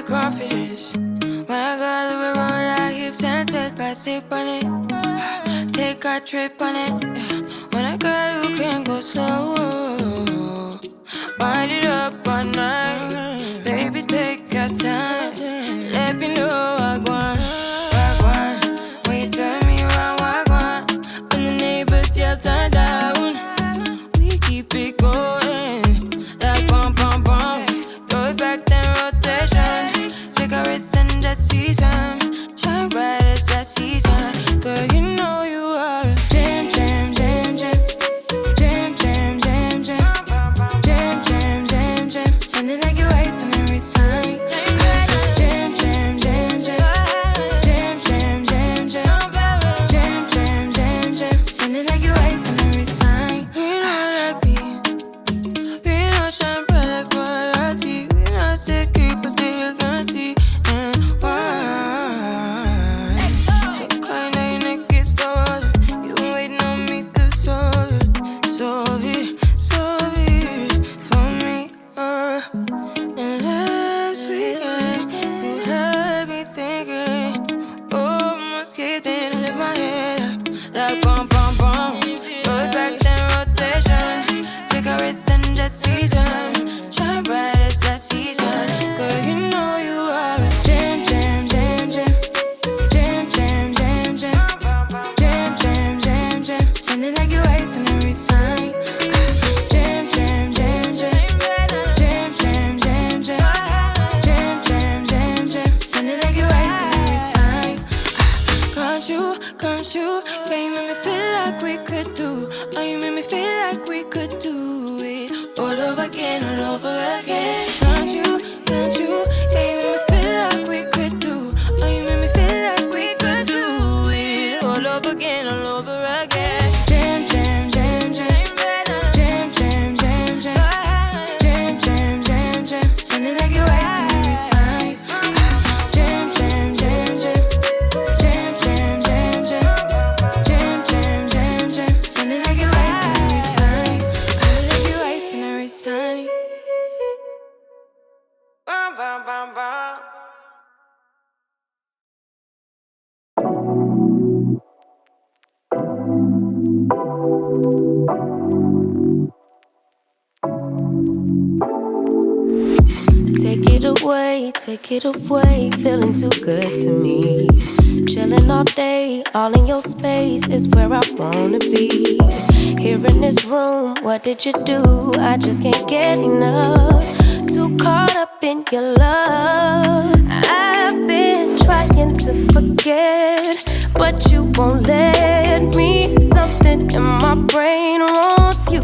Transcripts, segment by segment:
with confidence. When I got we roll like hips and take a sip on it. Take a trip on it. When I got you can go slow. Wind it up all night. Baby, take your time. Let me know I want. When you turn me around, I want. When the neighbors yell turn down, we keep it going. Like bum bum bum. Throw it back then rotation. Cigarettes and the season. Shine bright as that season. Girl, you know you are a jam, jam, jam, jam. Jam, jam, jam, jam. Jam, jam, jam, jam. Sounding like you're wasting every time. Jam, jam, jam, jam. Jam, jam, jam, jam. Jam, jam, jam, jam. Sounding like you're wasting every time. We know like me. We know shine bright like royalty. We know stay keep a dignity and wine. So kind of your neck is cold. You been waiting on me to solve it for me. And last weekend you had me thinking, almost kidding, I let my head up like bum bum bum. Roll it back then rotation. Cigarettes and the season. Shine bright as that season. Girl, you know you are a jam, jam, jam, jam. Jam, jam, jam, jam. Jam, jam, jam, jam. Sounding like you're wasting every time. Jam, jam, jam, jam. Jam, jam, jam, jam. Jam, jam, jam, jam. Sounding like you're wasting every time. Can't you? Can you make me feel like we could do? Oh, you make me feel like we could do it all over again, all over again. Can't you? Can you make me feel like we could do? Oh, you make me feel like we could do it all over again, all over again. Jam, jam, jam, jam. Jam, jam, jam, jam. Jam, jam, jam, jam. Sounding like you're wasting every time. Jam, jam, jam, jam. Jam, jam, jam, jam. Jam, jam, jam, jam. Sounding like you're wasting every time. Sounding like you're wasting every time. Bum, bum, bum, bum. Take it away, feeling too good to me. Chilling all day, all in your space is where I wanna be. Here in this room, what did you do? I just can't get enough. Too caught up in your love. I've been trying to forget, but you won't let me. Something in my brain wants you.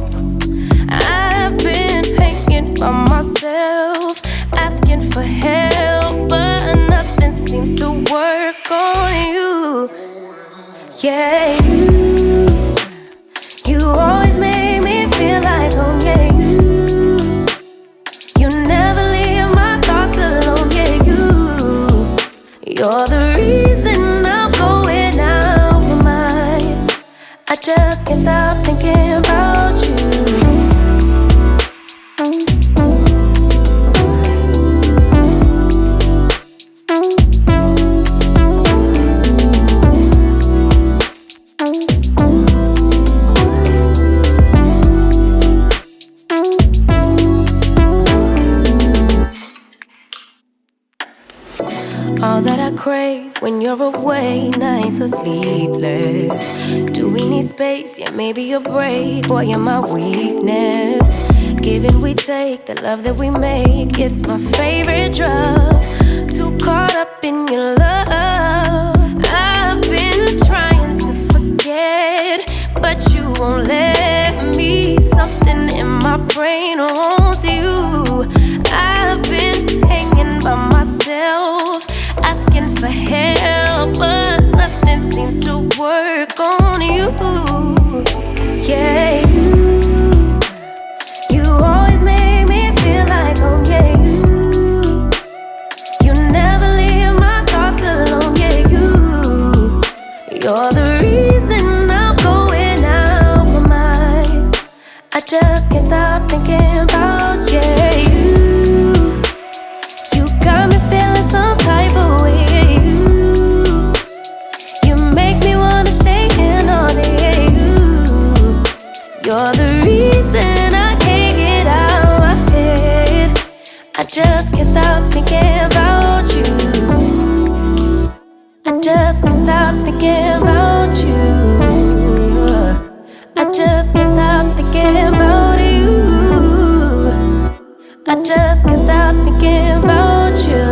I've been hanging by myself, asking for help, but nothing seems to work on you. Yeah, you always make me feel like home. Yeah, you never leave my thoughts alone. Yeah, you're the reason I'm going out my mind. I just can't stop thinking about you. All that I crave when you're away, nights are sleepless. Do we need space? Yeah, maybe a break. Boy, you're my weakness. Giving we take, the love that we make, it's my favorite drug. Too caught up in your love. I've been trying to forget, but you won't let me. Something in my brain wants you. I've been hanging by myself, asking for help, but nothing seems to work on you. Yeah, you always make me feel like home. Yeah, you never leave my thoughts alone. Yeah, you're the reason I'm going out my mind. I just can't stop thinking about you. You got me feeling You're the reason I can't get out of my head. I just can't stop thinking about you. I just can't stop thinking about you. I just can't stop thinking about you. I just can't stop thinking about you.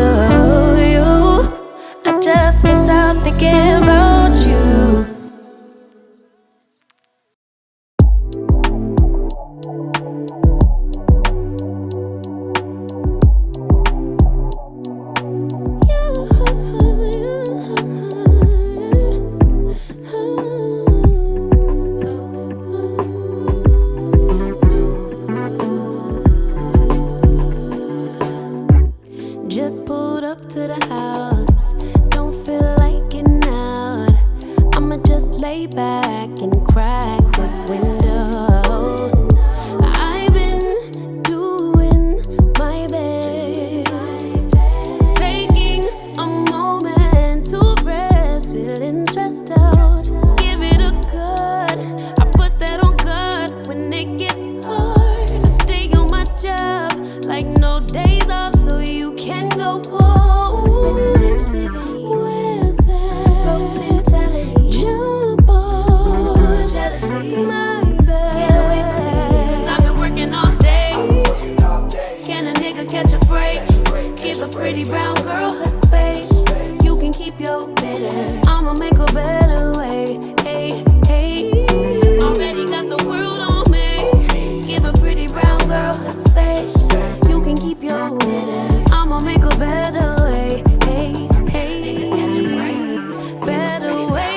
I just can't stop thinking about you. Just pulled up to the house, don't feel like getting out. I'ma just lay back and crack this window. I've been doing my best, taking a moment to rest, feeling stressed out. Give it a good, I put that on God when it gets hard. I stay on my job like no days off, so you can go home with the negativity, with that broke mentality. Jump on jealousy, my bad. Get away from me, 'cause I've been working all day. Can a nigga catch a break? Give a pretty brown girl her space. You can keep your bitter, I'ma make a better way. Hey, hey, already got the world on me. Give a pretty brown girl her space. You can keep your bitter, I'ma make a better way. Hey, hey, better way.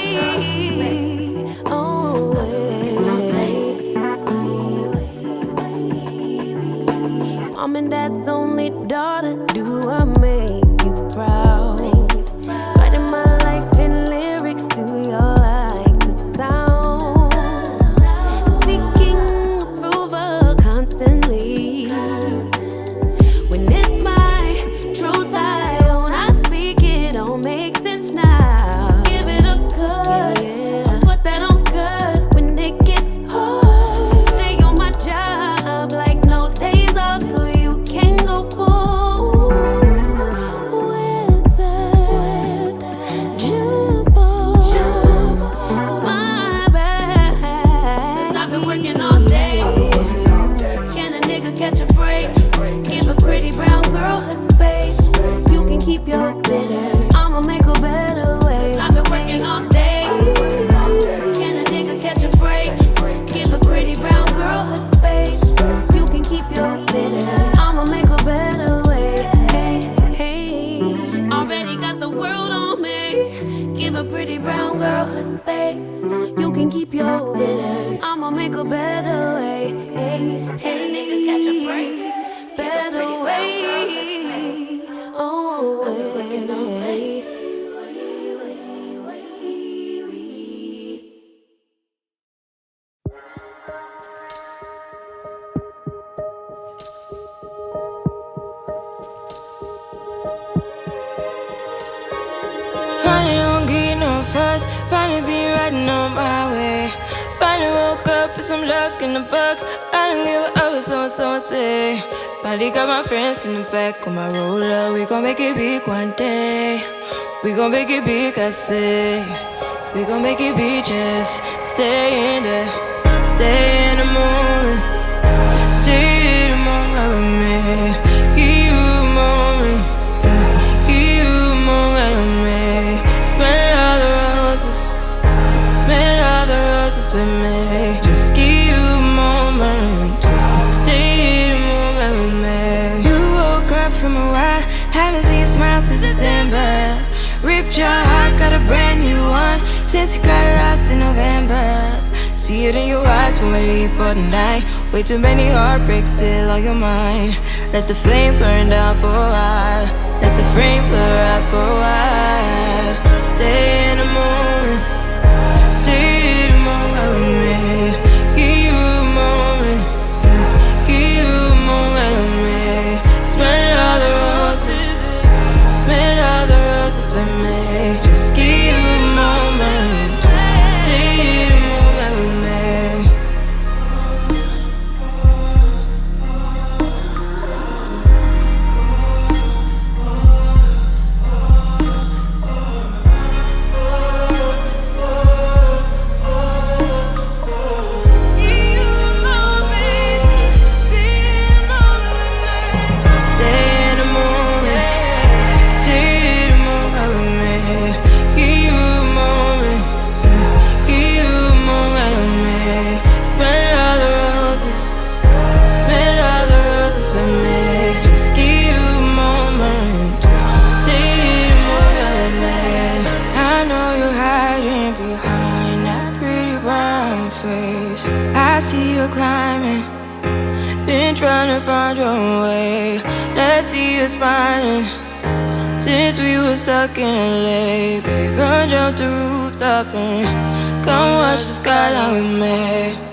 Oh, Mom and Dad's only daughter, do I make you proud? Writing my life in lyrics, do you like the sound? Seeking approval constantly. When it's my truth I own, I speak it, don't make sense now. Give it a good, put that on good when it gets hard. I stay on my job like no days off, so you can go home with that. Jump on, my bad, 'cause I've been working all day. Can a nigga catch a break? Give a pretty brown girl her space. You can keep your bitter, I'ma make a better way. 'Cause I've been working all day. Can a nigga catch a break? Give a pretty brown girl her space. You can keep your bitter, I'ma make a better way. Hey, hey, already got the world on me. Give a pretty brown girl her space. You can keep your bitter, I'ma make a better way. Hey, hey, nigga catch a break. Better way. Oh, way. Finally don't get no fuss. Finally be riding on my way. Finally woke up with some luck in the book. I don't give a what someone say. Finally got my friends in the back of my roller. We gon' make it big one day. We gon' make it big, I say. We gon' make it big, just stay in there. Stay in the moment. Stay in the moment with me. Give you a moment. Give you a moment with me. Smell all the roses. Smell all the roses with me. Just give you a moment. Stay in the moment with me. You woke up from a while. Haven't seen you smile since December. Ripped your heart, got a brand new one since you got lost in November. See it in your eyes when we leave for the night. Way too many heartbreaks still on your mind. Let the flame burn down for a while. Let the flame blur out for a while. Stay in the moment. Stay in the moment with me. Give you a moment. Give you a moment with me. Smell all the roses. Smell all the roses with me. Just give you a moment. Stay in the moment with me. you're climbing. Been trying to find your way. Let's see you smiling. Since we were stuck in LA, babe, come jump the rooftop and come watch the skyline with me.